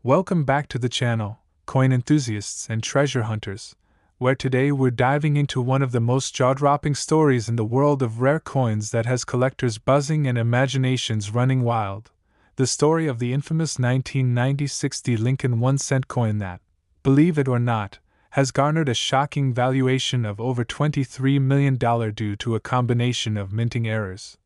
Welcome back to the channel, coin enthusiasts and treasure hunters, where today we're diving into one of the most jaw-dropping stories in the world of rare coins that has collectors buzzing and imaginations running wild. The story of the infamous 1990-60 Lincoln 1-cent coin that, believe it or not, has garnered a shocking valuation of over $23 million due to a combination of minting errors,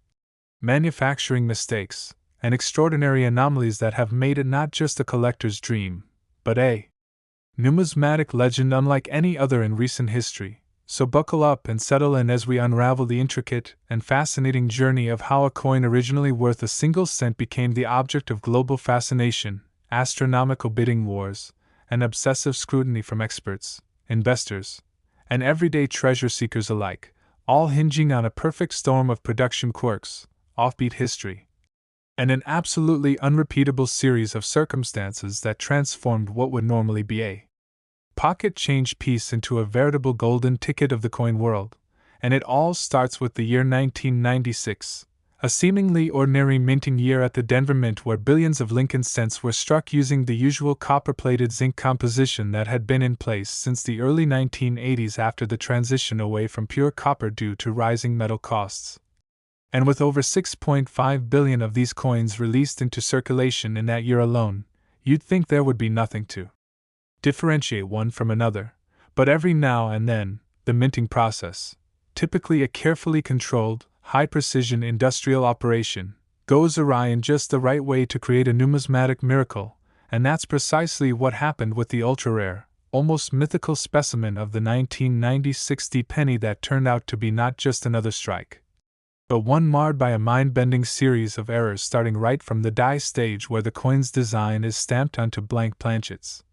manufacturing mistakes, and extraordinary anomalies that have made it not just a collector's dream, but a numismatic legend unlike any other in recent history. So buckle up and settle in as we unravel the intricate and fascinating journey of how a coin originally worth a single cent became the object of global fascination, astronomical bidding wars, and obsessive scrutiny from experts, investors, and everyday treasure seekers alike, all hinging on a perfect storm of production quirks, offbeat history, and an absolutely unrepeatable series of circumstances that transformed what would normally be a pocket change piece into a veritable golden ticket of the coin world. And it all starts with the year 1996, a seemingly ordinary minting year at the Denver Mint where billions of Lincoln cents were struck using the usual copper-plated zinc composition that had been in place since the early 1980s after the transition away from pure copper due to rising metal costs. And with over 6.5 billion of these coins released into circulation in that year alone, you'd think there would be nothing to differentiate one from another. But every now and then, the minting process, typically a carefully controlled, high-precision industrial operation, goes awry in just the right way to create a numismatic miracle, and that's precisely what happened with the ultra-rare, almost mythical specimen of the 1990-60 penny that turned out to be not just another strike, but one marred by a mind-bending series of errors starting right from the die stage where the coin's design is stamped onto blank planchets.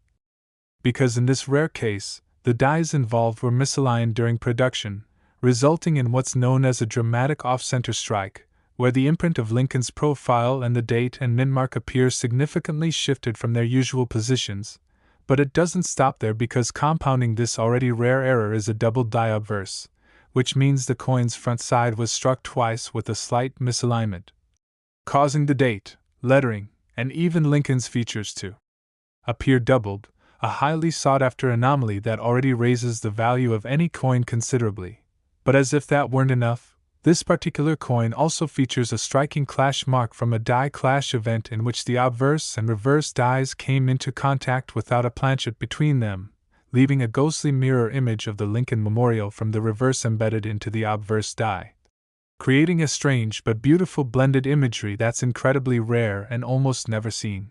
Because in this rare case, the dies involved were misaligned during production, resulting in what's known as a dramatic off-center strike, where the imprint of Lincoln's profile and the date and mint mark appear significantly shifted from their usual positions. But it doesn't stop there because compounding this already rare error is a double die obverse, which means the coin's front side was struck twice with a slight misalignment, causing the date, lettering, and even Lincoln's features to appear doubled, a highly sought-after anomaly that already raises the value of any coin considerably. But as if that weren't enough, this particular coin also features a striking clash mark from a die clash event in which the obverse and reverse dies came into contact without a planchet between them, leaving a ghostly mirror image of the Lincoln memorial from the reverse embedded into the obverse die, creating a strange but beautiful blended imagery that's incredibly rare and almost never seen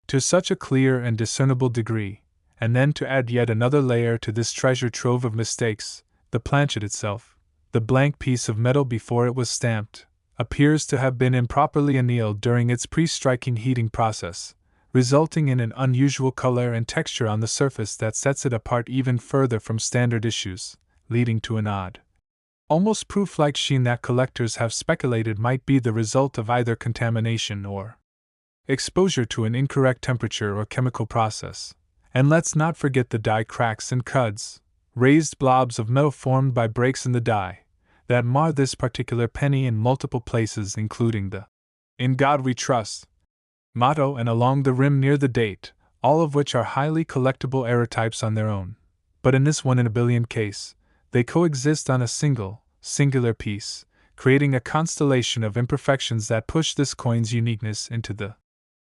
to such a clear and discernible degree. And then to add yet another layer to this treasure trove of mistakes, the planchet itself, the blank piece of metal before it was stamped, appears to have been improperly annealed during its pre-striking heating process, resulting in an unusual color and texture on the surface that sets it apart even further from standard issues, leading to an odd, almost proof-like sheen that collectors have speculated might be the result of either contamination or exposure to an incorrect temperature or chemical process. And let's not forget the die cracks and cuds, raised blobs of metal formed by breaks in the die, that mar this particular penny in multiple places, including the "In God We Trust" motto and along the rim near the date, all of which are highly collectible error types on their own. But in this 1 in a billion case, they coexist on a singular piece, creating a constellation of imperfections that push this coin's uniqueness into the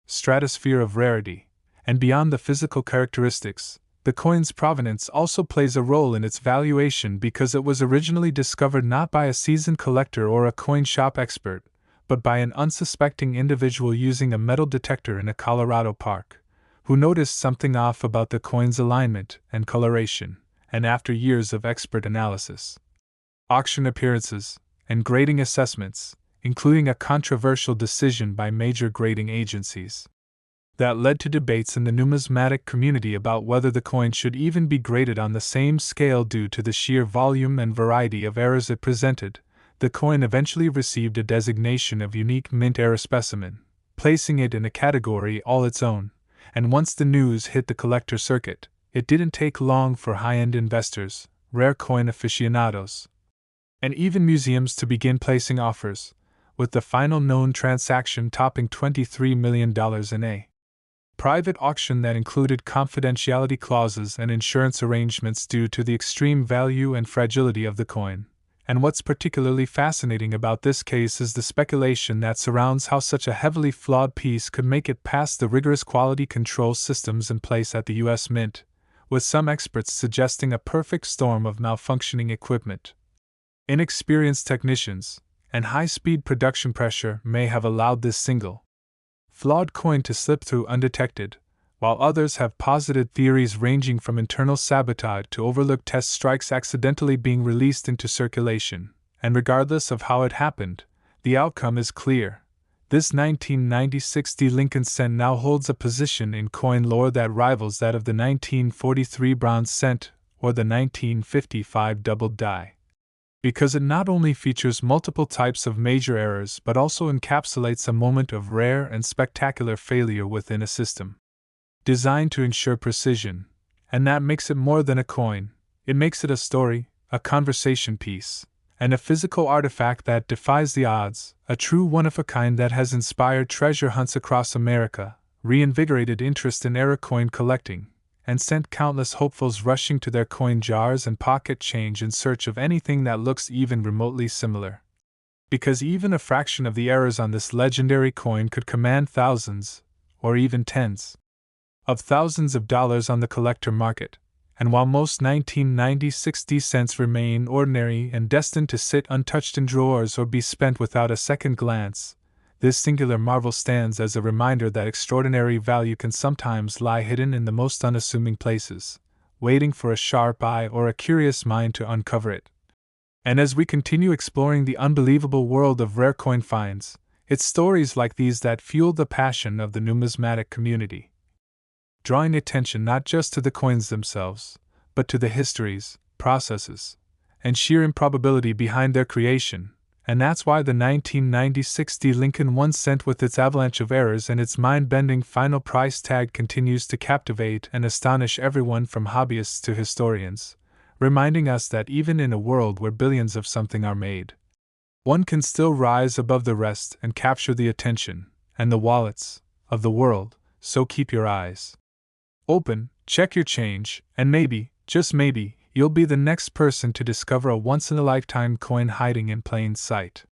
stratosphere of rarity. And beyond the physical characteristics, the coin's provenance also plays a role in its valuation because it was originally discovered not by a seasoned collector or a coin shop expert, but by an unsuspecting individual using a metal detector in a Colorado park, who noticed something off about the coin's alignment and coloration, and after years of expert analysis, auction appearances, and grading assessments, including a controversial decision by major grading agencies, that led to debates in the numismatic community about whether the coin should even be graded on the same scale due to the sheer volume and variety of errors it presented. The coin eventually received a designation of unique mint error specimen, placing it in a category all its own, and once the news hit the collector circuit, it didn't take long for high-end investors, rare coin aficionados, and even museums to begin placing offers, with the final known transaction topping $23 million in a private auction that included confidentiality clauses and insurance arrangements due to the extreme value and fragility of the coin. And what's particularly fascinating about this case is the speculation that surrounds how such a heavily flawed piece could make it past the rigorous quality control systems in place at the U.S. Mint, with some experts suggesting a perfect storm of malfunctioning equipment. Inexperienced technicians and high-speed production pressure may have allowed this single, flawed coin to slip through undetected, while others have posited theories ranging from internal sabotage to overlooked test strikes accidentally being released into circulation. And regardless of how it happened, the outcome is clear. This 1996 D Lincoln cent now holds a position in coin lore that rivals that of the 1943 bronze cent or the 1955 doubled die. Because it not only features multiple types of major errors but also encapsulates a moment of rare and spectacular failure within a system designed to ensure precision. And that makes it more than a coin. It makes it a story, a conversation piece, and a physical artifact that defies the odds, a true one-of-a-kind that has inspired treasure hunts across America, reinvigorated interest in era coin collecting, and sent countless hopefuls rushing to their coin jars and pocket change in search of anything that looks even remotely similar. Because even a fraction of the errors on this legendary coin could command thousands, or even tens of thousands of dollars on the collector market, and while most 1996 D cents remain ordinary and destined to sit untouched in drawers or be spent without a second glance, this singular marvel stands as a reminder that extraordinary value can sometimes lie hidden in the most unassuming places, waiting for a sharp eye or a curious mind to uncover it. And as we continue exploring the unbelievable world of rare coin finds, it's stories like these that fuel the passion of the numismatic community, drawing attention not just to the coins themselves, but to the histories, processes, and sheer improbability behind their creation. And that's why the 1996 D Lincoln 1 cent with its avalanche of errors and its mind-bending final price tag continues to captivate and astonish everyone from hobbyists to historians, reminding us that even in a world where billions of something are made, one can still rise above the rest and capture the attention and the wallets of the world. So keep your eyes open, check your change, and maybe, just maybe, you'll be the next person to discover a once-in-a-lifetime coin hiding in plain sight.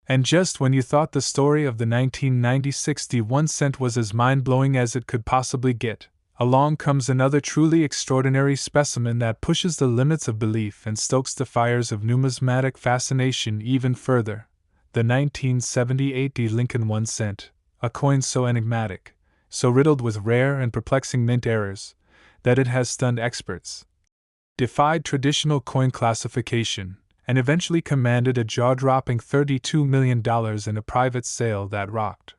And just when you thought the story of the 1996 D1 cent was as mind-blowing as it could possibly get, along comes another truly extraordinary specimen that pushes the limits of belief and stokes the fires of numismatic fascination even further: the 1978 D Lincoln 1 cent, a coin so enigmatic, so riddled with rare and perplexing mint errors, that it has stunned experts, defied traditional coin classification, and eventually commanded a jaw-dropping $32 million in a private sale that rocked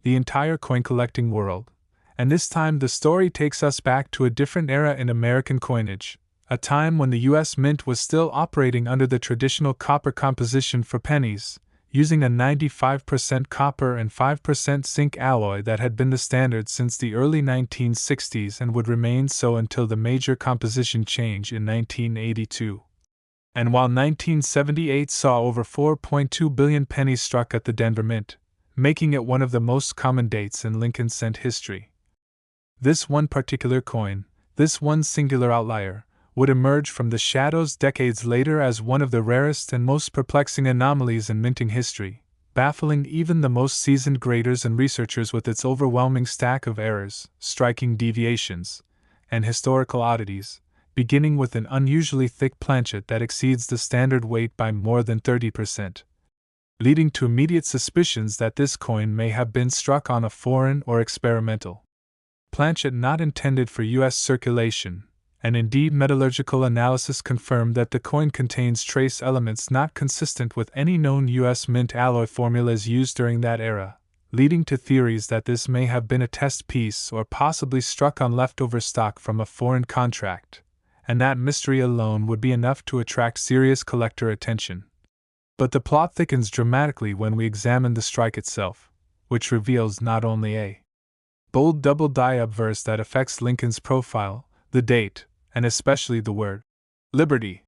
the entire coin-collecting world. And this time the story takes us back to a different era in American coinage, a time when the U.S. Mint was still operating under the traditional copper composition for pennies, using a 95% copper and 5% zinc alloy that had been the standard since the early 1960s and would remain so until the major composition change in 1982. And while 1978 saw over 4.2 billion pennies struck at the Denver Mint, making it one of the most common dates in Lincoln cent history, this one particular coin, this one singular outlier, would emerge from the shadows decades later as one of the rarest and most perplexing anomalies in minting history, baffling even the most seasoned graders and researchers with its overwhelming stack of errors, striking deviations, and historical oddities, beginning with an unusually thick planchet that exceeds the standard weight by more than 30%, leading to immediate suspicions that this coin may have been struck on a foreign or experimental planchet not intended for U.S. circulation. And indeed metallurgical analysis confirmed that the coin contains trace elements not consistent with any known U.S. Mint alloy formulas used during that era, leading to theories that this may have been a test piece or possibly struck on leftover stock from a foreign contract, and that mystery alone would be enough to attract serious collector attention. But the plot thickens dramatically when we examine the strike itself, which reveals not only a bold double die obverse that affects Lincoln's profile, the date, and especially the word liberty,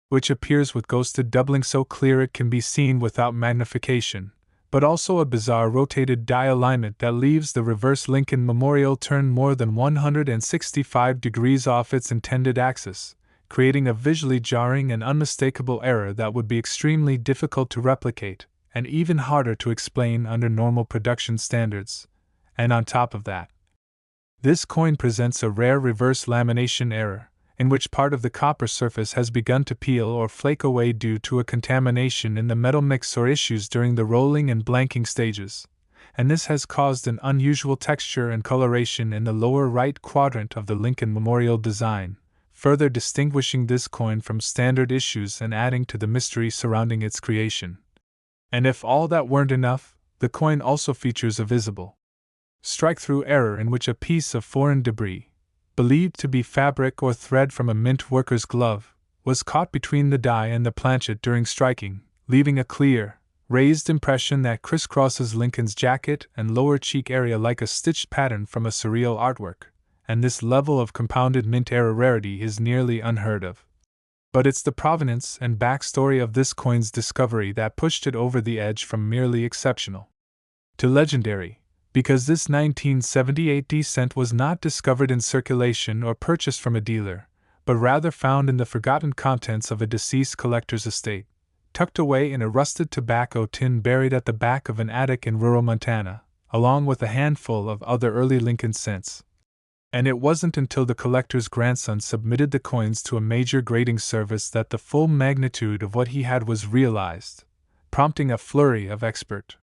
which appears with ghosted doubling so clear it can be seen without magnification, but also a bizarre rotated die alignment that leaves the reverse Lincoln Memorial turned more than 165 degrees off its intended axis, creating a visually jarring and unmistakable error that would be extremely difficult to replicate, and even harder to explain under normal production standards. And on top of that, this coin presents a rare reverse lamination error, in which part of the copper surface has begun to peel or flake away due to a contamination in the metal mix or issues during the rolling and blanking stages, and this has caused an unusual texture and coloration in the lower right quadrant of the Lincoln Memorial design, further distinguishing this coin from standard issues and adding to the mystery surrounding its creation. And if all that weren't enough, the coin also features a visible strike-through error in which a piece of foreign debris, believed to be fabric or thread from a mint worker's glove, was caught between the die and the planchet during striking, leaving a clear, raised impression that crisscrosses Lincoln's jacket and lower cheek area like a stitched pattern from a surreal artwork, and this level of compounded mint error rarity is nearly unheard of. But it's the provenance and backstory of this coin's discovery that pushed it over the edge from merely exceptional to legendary, because this 1978 cent was not discovered in circulation or purchased from a dealer, but rather found in the forgotten contents of a deceased collector's estate, tucked away in a rusted tobacco tin buried at the back of an attic in rural Montana, along with a handful of other early Lincoln cents. And it wasn't until the collector's grandson submitted the coins to a major grading service that the full magnitude of what he had was realized, prompting a flurry of expert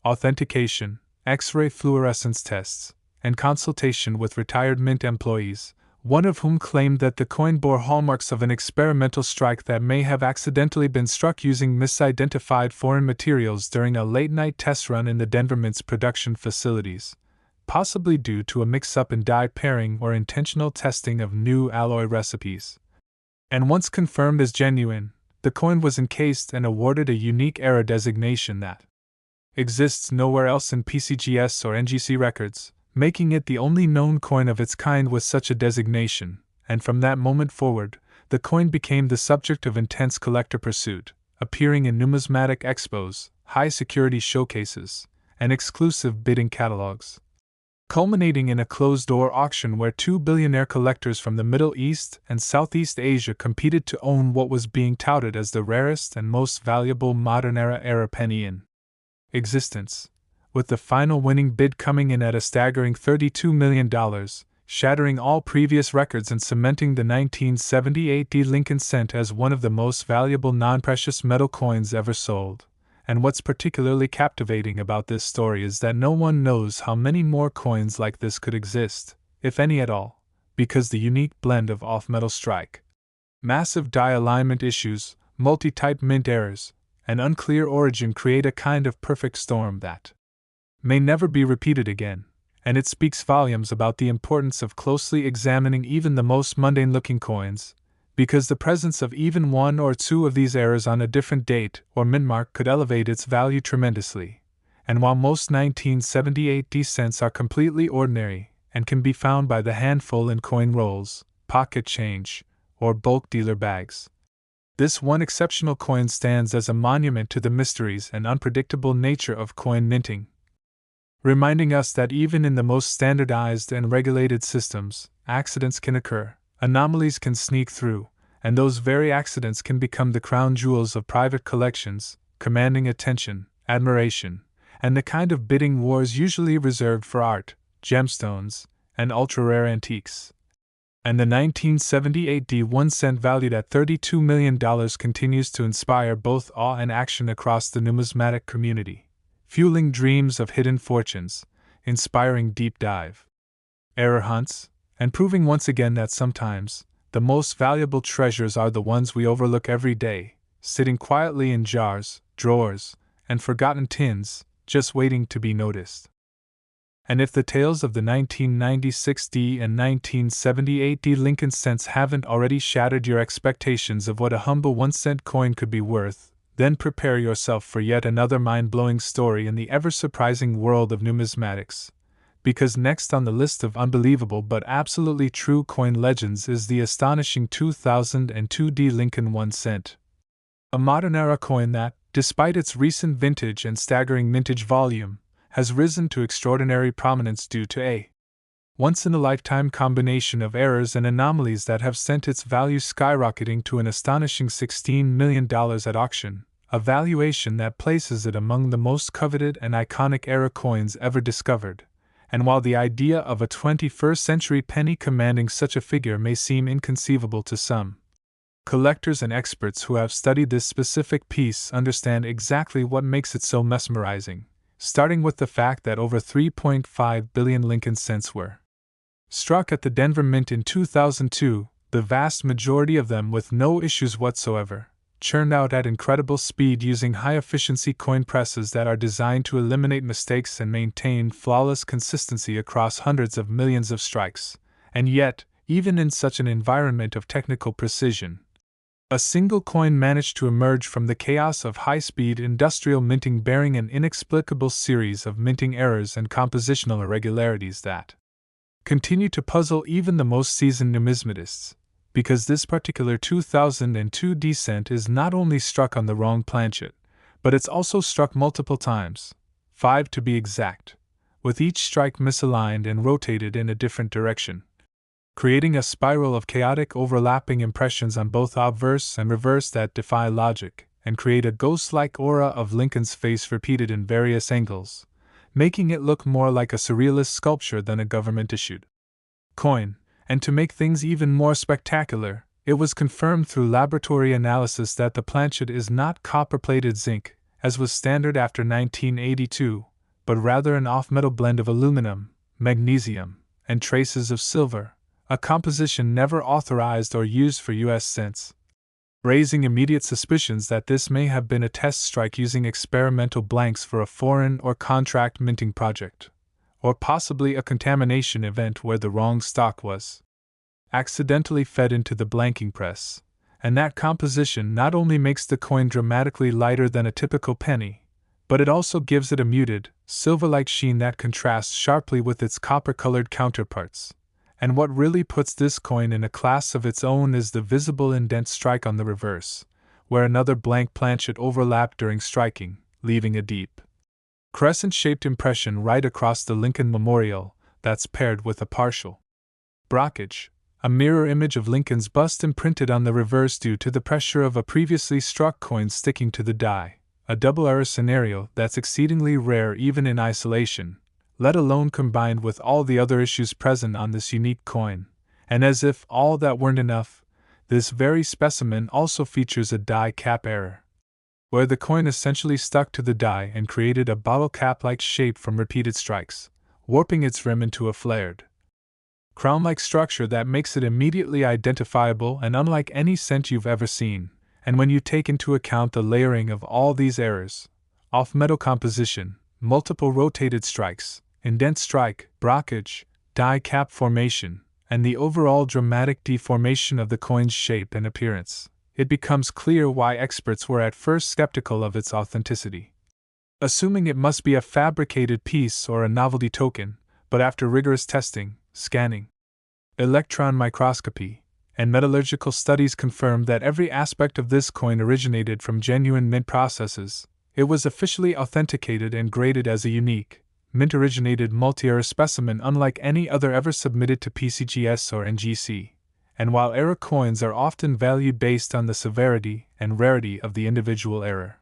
authentication, X-ray fluorescence tests, and consultation with retired mint employees, one of whom claimed that the coin bore hallmarks of an experimental strike that may have accidentally been struck using misidentified foreign materials during a late-night test run in the Denver Mint's production facilities, possibly due to a mix-up in die pairing or intentional testing of new alloy recipes. And once confirmed as genuine, the coin was encased and awarded a unique era designation that exists nowhere else in PCGS or NGC records, making it the only known coin of its kind with such a designation, and from that moment forward, the coin became the subject of intense collector pursuit, appearing in numismatic expos, high-security showcases, and exclusive bidding catalogs, culminating in a closed-door auction where two billionaire collectors from the Middle East and Southeast Asia competed to own what was being touted as the rarest and most valuable modern-era penny in existence, with the final winning bid coming in at a staggering $32 million, shattering all previous records and cementing the 1978 Lincoln cent as one of the most valuable non-precious metal coins ever sold. And what's particularly captivating about this story is that no one knows how many more coins like this could exist, if any at all, because the unique blend of off-metal strike, massive die alignment issues, multi-type mint errors, and unclear origin create a kind of perfect storm that may never be repeated again, and it speaks volumes about the importance of closely examining even the most mundane-looking coins, because the presence of even one or two of these errors on a different date or mint mark could elevate its value tremendously. And while most 1978 cents are completely ordinary and can be found by the handful in coin rolls, pocket change, or bulk dealer bags, this one exceptional coin stands as a monument to the mysteries and unpredictable nature of coin minting, reminding us that even in the most standardized and regulated systems, accidents can occur, anomalies can sneak through, and those very accidents can become the crown jewels of private collections, commanding attention, admiration, and the kind of bidding wars usually reserved for art, gemstones, and ultra-rare antiques. And the 1978 1 cent valued at $32 million continues to inspire both awe and action across the numismatic community, fueling dreams of hidden fortunes, inspiring deep dive error hunts, and proving once again that sometimes the most valuable treasures are the ones we overlook every day, sitting quietly in jars, drawers, and forgotten tins, just waiting to be noticed. And if the tales of the 1996 and 1978 Lincoln cents haven't already shattered your expectations of what a humble 1 cent coin could be worth, then prepare yourself for yet another mind-blowing story in the ever-surprising world of numismatics. Because next on the list of unbelievable but absolutely true coin legends is the astonishing 2002 Lincoln 1 cent. A modern-era coin that, despite its recent vintage and staggering mintage volume, has risen to extraordinary prominence due to a once-in-a-lifetime combination of errors and anomalies that have sent its value skyrocketing to an astonishing $16 million at auction, a valuation that places it among the most coveted and iconic era coins ever discovered. And while the idea of a 21st-century penny commanding such a figure may seem inconceivable to some, collectors and experts who have studied this specific piece understand exactly what makes it so mesmerizing, starting with the fact that over 3.5 billion Lincoln cents were struck at the Denver Mint in 2002, the vast majority of them with no issues whatsoever, churned out at incredible speed using high-efficiency coin presses that are designed to eliminate mistakes and maintain flawless consistency across hundreds of millions of strikes. And yet, even in such an environment of technical precision, a single coin managed to emerge from the chaos of high-speed industrial minting bearing an inexplicable series of minting errors and compositional irregularities that continue to puzzle even the most seasoned numismatists, because this particular 2002 descent is not only struck on the wrong planchet, but it's also struck multiple times, 5 to be exact, with each strike misaligned and rotated in a different direction, creating a spiral of chaotic overlapping impressions on both obverse and reverse that defy logic and create a ghost-like aura of Lincoln's face repeated in various angles, making it look more like a surrealist sculpture than a government-issued coin. And to make things even more spectacular, it was confirmed through laboratory analysis that the planchet is not copper-plated zinc, as was standard after 1982, but rather an off-metal blend of aluminum, magnesium, and traces of silver, a composition never authorized or used for U.S. cents, raising immediate suspicions that this may have been a test strike using experimental blanks for a foreign or contract minting project, or possibly a contamination event where the wrong stock was accidentally fed into the blanking press, and that composition not only makes the coin dramatically lighter than a typical penny, but it also gives it a muted, silver-like sheen that contrasts sharply with its copper-colored counterparts. And what really puts this coin in a class of its own is the visible indent strike on the reverse, where another blank planchet overlapped during striking, leaving a deep, crescent-shaped impression right across the Lincoln Memorial that's paired with a partial brockage, a mirror image of Lincoln's bust imprinted on the reverse due to the pressure of a previously struck coin sticking to the die, a double-error scenario that's exceedingly rare even in isolation, let alone combined with all the other issues present on this unique coin. And as if all that weren't enough, this very specimen also features a die cap error, where the coin essentially stuck to the die and created a bottle cap-like shape from repeated strikes, warping its rim into a flared, crown-like structure that makes it immediately identifiable and unlike any cent you've ever seen. And when you take into account the layering of all these errors, off-metal composition, multiple rotated strikes, indent strike, brockage, die cap formation, and the overall dramatic deformation of the coin's shape and appearance, it becomes clear why experts were at first skeptical of its authenticity, assuming it must be a fabricated piece or a novelty token. But after rigorous testing, scanning, electron microscopy, and metallurgical studies confirmed that every aspect of this coin originated from genuine mint processes, it was officially authenticated and graded as a unique, mint-originated multi-error specimen unlike any other ever submitted to PCGS or NGC. And while error coins are often valued based on the severity and rarity of the individual error,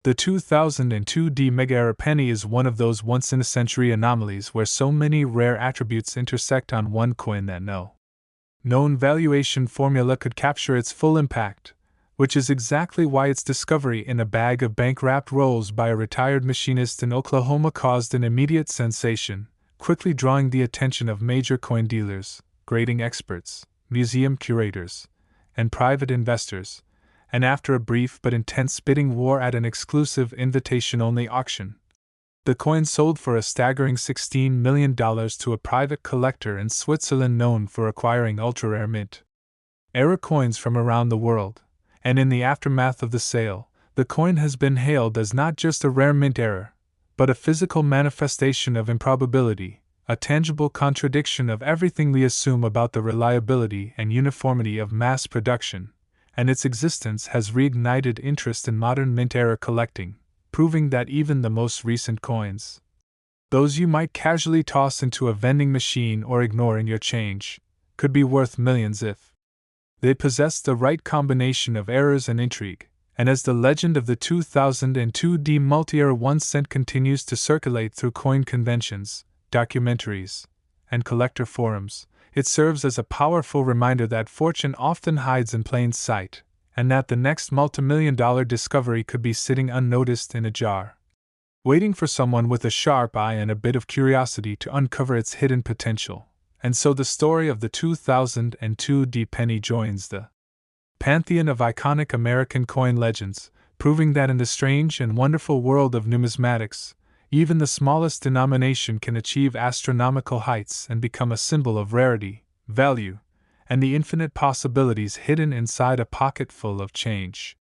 the 2002 D Mega Error Penny is one of those once-in-a-century anomalies where so many rare attributes intersect on one coin that no known valuation formula could capture its full impact, which is exactly why its discovery in a bag of bank-wrapped rolls by a retired machinist in Oklahoma caused an immediate sensation, quickly drawing the attention of major coin dealers, grading experts, museum curators, and private investors. And after a brief but intense bidding war at an exclusive invitation-only auction, the coin sold for a staggering $16 million to a private collector in Switzerland known for acquiring ultra-rare mint error coins from around the world. And in the aftermath of the sale, the coin has been hailed as not just a rare mint error, but a physical manifestation of improbability, a tangible contradiction of everything we assume about the reliability and uniformity of mass production. and its existence has reignited interest in modern mint-era collecting, proving that even the most recent coins, those you might casually toss into a vending machine or ignore in your change, could be worth millions if they possessed the right combination of errors and intrigue. And as the legend of the 2002 multi-era 1 cent continues to circulate through coin conventions, documentaries, and collector forums, it serves as a powerful reminder that fortune often hides in plain sight, and that the next multimillion-dollar discovery could be sitting unnoticed in a jar, waiting for someone with a sharp eye and a bit of curiosity to uncover its hidden potential. And so the story of the 2002 penny joins the pantheon of iconic American coin legends, proving that in the strange and wonderful world of numismatics, even the smallest denomination can achieve astronomical heights and become a symbol of rarity, value, and the infinite possibilities hidden inside a pocket full of change.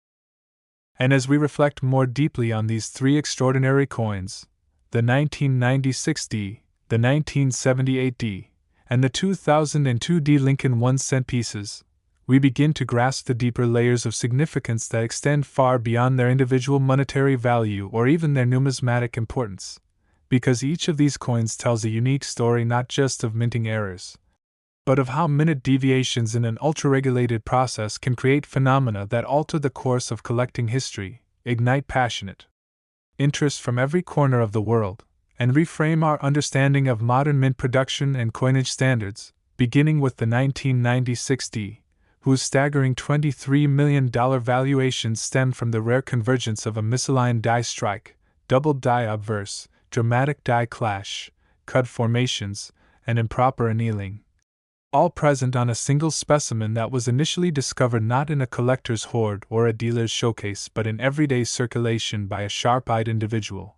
And as we reflect more deeply on these three extraordinary coins, the 1996D, the 1978D, and the 2002D Lincoln 1 cent pieces, we begin to grasp the deeper layers of significance that extend far beyond their individual monetary value or even their numismatic importance, because each of these coins tells a unique story not just of minting errors, but of how minute deviations in an ultra-regulated process can create phenomena that alter the course of collecting history, ignite passionate interest from every corner of the world, and reframe our understanding of modern mint production and coinage standards, beginning with the 1996D, whose staggering $23 million valuation stemmed from the rare convergence of a misaligned die strike, double die obverse, dramatic die clash, cut formations, and improper annealing, all present on a single specimen that was initially discovered not in a collector's hoard or a dealer's showcase but in everyday circulation by a sharp-eyed individual.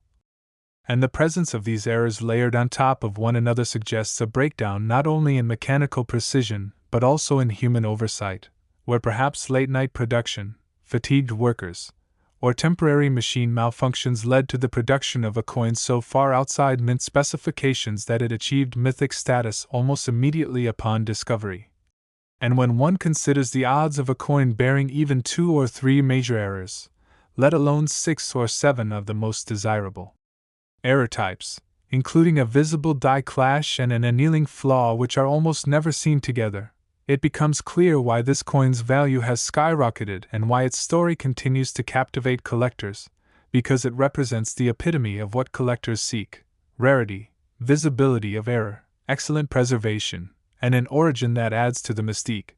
And the presence of these errors layered on top of one another suggests a breakdown not only in mechanical precision, but also in human oversight, where perhaps late-night production, fatigued workers, or temporary machine malfunctions led to the production of a coin so far outside mint specifications that it achieved mythic status almost immediately upon discovery. And when one considers the odds of a coin bearing even 2 or 3 major errors, let alone 6 or 7 of the most desirable error types, including a visible die clash and an annealing flaw which are almost never seen together, it becomes clear why this coin's value has skyrocketed and why its story continues to captivate collectors, because it represents the epitome of what collectors seek: rarity, visibility of error, excellent preservation, and an origin that adds to the mystique.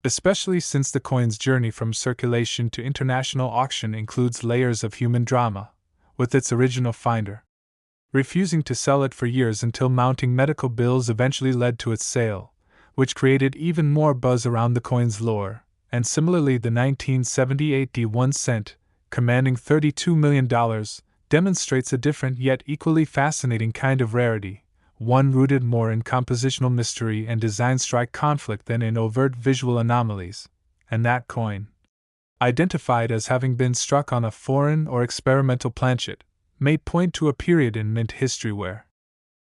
Especially since the coin's journey from circulation to international auction includes layers of human drama, with its original finder refusing to sell it for years until mounting medical bills eventually led to its sale, which created even more buzz around the coin's lore, and similarly the 1978D 1 cent, commanding $32 million, demonstrates a different yet equally fascinating kind of rarity, one rooted more in compositional mystery and design strike conflict than in overt visual anomalies, and that coin, identified as having been struck on a foreign or experimental planchet, may point to a period in mint history where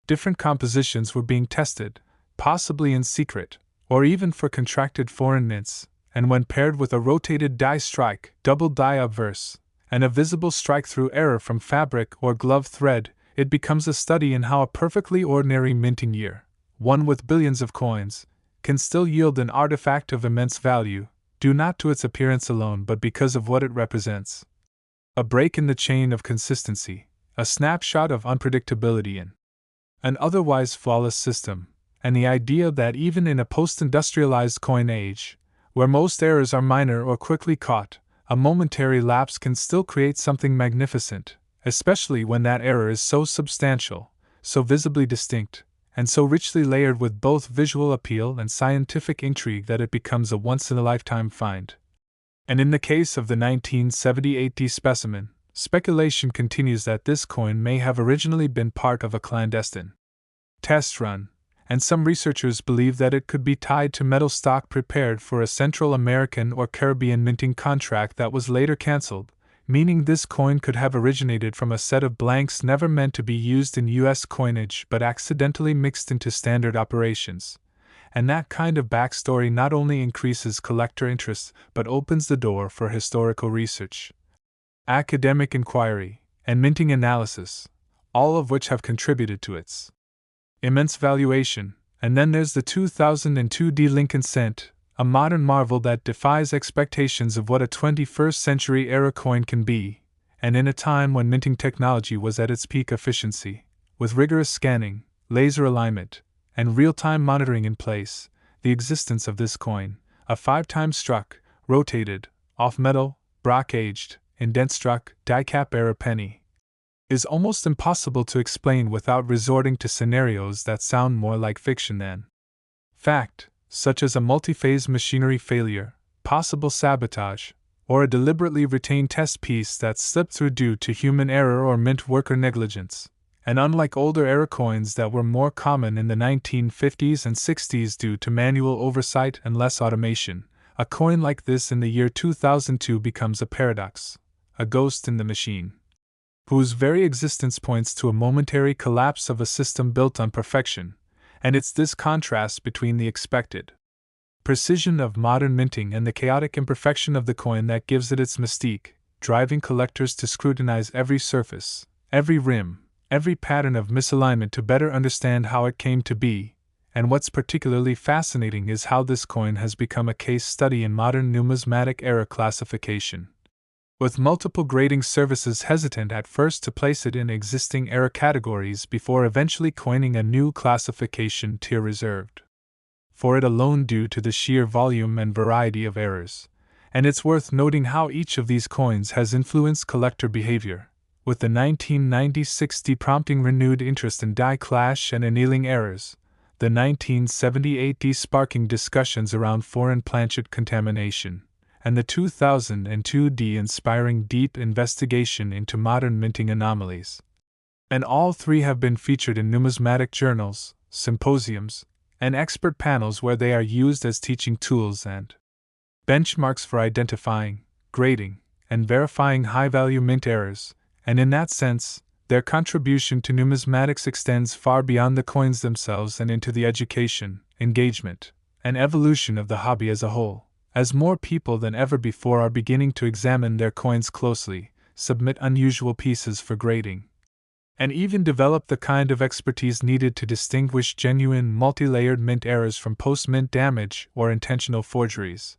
different compositions were being tested, possibly in secret, or even for contracted foreign mints, and when paired with a rotated die strike, double die obverse, and a visible strike-through error from fabric or glove thread, it becomes a study in how a perfectly ordinary minting year, one with billions of coins, can still yield an artifact of immense value, due not to its appearance alone but because of what it represents. A break in the chain of consistency, a snapshot of unpredictability in an otherwise flawless system, and the idea that even in a post-industrialized coin age, where most errors are minor or quickly caught, a momentary lapse can still create something magnificent, especially when that error is so substantial, so visibly distinct, and so richly layered with both visual appeal and scientific intrigue that it becomes a once-in-a-lifetime find. And in the case of the 1978D specimen, speculation continues that this coin may have originally been part of a clandestine test run, and some researchers believe that it could be tied to metal stock prepared for a Central American or Caribbean minting contract that was later cancelled, meaning this coin could have originated from a set of blanks never meant to be used in U.S. coinage but accidentally mixed into standard operations, And that kind of backstory not only increases collector interest but opens the door for historical research, academic inquiry, and minting analysis, all of which have contributed to its immense valuation. And then there's the 2002 Lincoln cent, a modern marvel that defies expectations of what a 21st century era coin can be, and in a time when minting technology was at its peak efficiency, with rigorous scanning, laser alignment, and real-time monitoring in place, the existence of this coin, a 5-time struck, rotated, off-metal, Brock-aged, indent-struck, die-cap era penny, is almost impossible to explain without resorting to scenarios that sound more like fiction than fact, such as a multi-phase machinery failure, possible sabotage, or a deliberately retained test piece that slipped through due to human error or mint worker negligence. And unlike older era coins that were more common in the 1950s and 60s due to manual oversight and less automation, a coin like this in the year 2002 becomes a paradox, a ghost in the machine, whose very existence points to a momentary collapse of a system built on perfection. And it's this contrast between the expected precision of modern minting and the chaotic imperfection of the coin that gives it its mystique, driving collectors to scrutinize every surface, every rim, every pattern of misalignment to better understand how it came to be. And what's particularly fascinating is how this coin has become a case study in modern numismatic era classification, with multiple grading services hesitant at first to place it in existing era categories before eventually coining a new classification tier reserved for it alone due to the sheer volume and variety of errors. And it's worth noting how each of these coins has influenced collector behavior, with the 1996 D prompting renewed interest in die clash and annealing errors, the 1978 D sparking discussions around foreign planchet contamination, and the 2002 D inspiring deep investigation into modern minting anomalies. And all three have been featured in numismatic journals, symposiums, and expert panels where they are used as teaching tools and benchmarks for identifying, grading, and verifying high-value mint errors, and in that sense, their contribution to numismatics extends far beyond the coins themselves and into the education, engagement, and evolution of the hobby as a whole, as more people than ever before are beginning to examine their coins closely, submit unusual pieces for grading, and even develop the kind of expertise needed to distinguish genuine multi-layered mint errors from post-mint damage or intentional forgeries.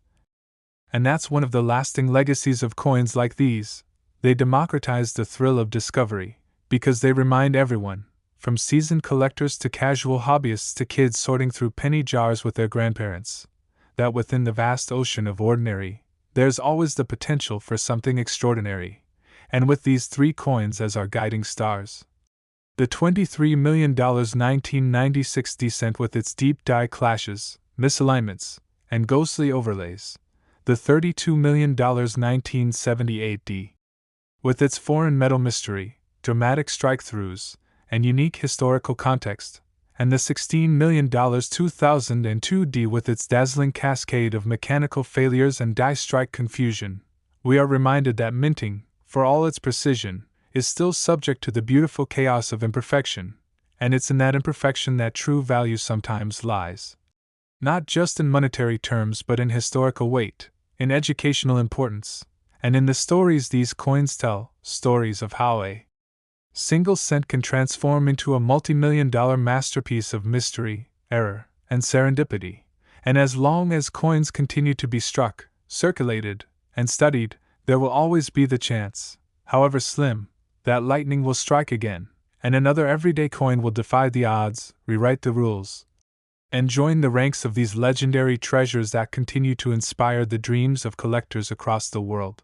And that's one of the lasting legacies of coins like these. They democratize the thrill of discovery, because they remind everyone, from seasoned collectors to casual hobbyists to kids sorting through penny jars with their grandparents, that within the vast ocean of ordinary, there's always the potential for something extraordinary. And with these three coins as our guiding stars, the $23 million 1996 descent with its deep die clashes, misalignments, and ghostly overlays, the $32 million 1978 D, with its foreign metal mystery, dramatic strike-throughs, and unique historical context, and the $16 million 2002 D with its dazzling cascade of mechanical failures and die strike confusion, we are reminded that minting, for all its precision, is still subject to the beautiful chaos of imperfection, and it's in that imperfection that true value sometimes lies. Not just in monetary terms but in historical weight, in educational importance, and in the stories these coins tell, stories of how a single cent can transform into a multi-million-dollar masterpiece of mystery, error, and serendipity. And as long as coins continue to be struck, circulated, and studied, there will always be the chance, however slim, that lightning will strike again, and another everyday coin will defy the odds, rewrite the rules, and join the ranks of these legendary treasures that continue to inspire the dreams of collectors across the world.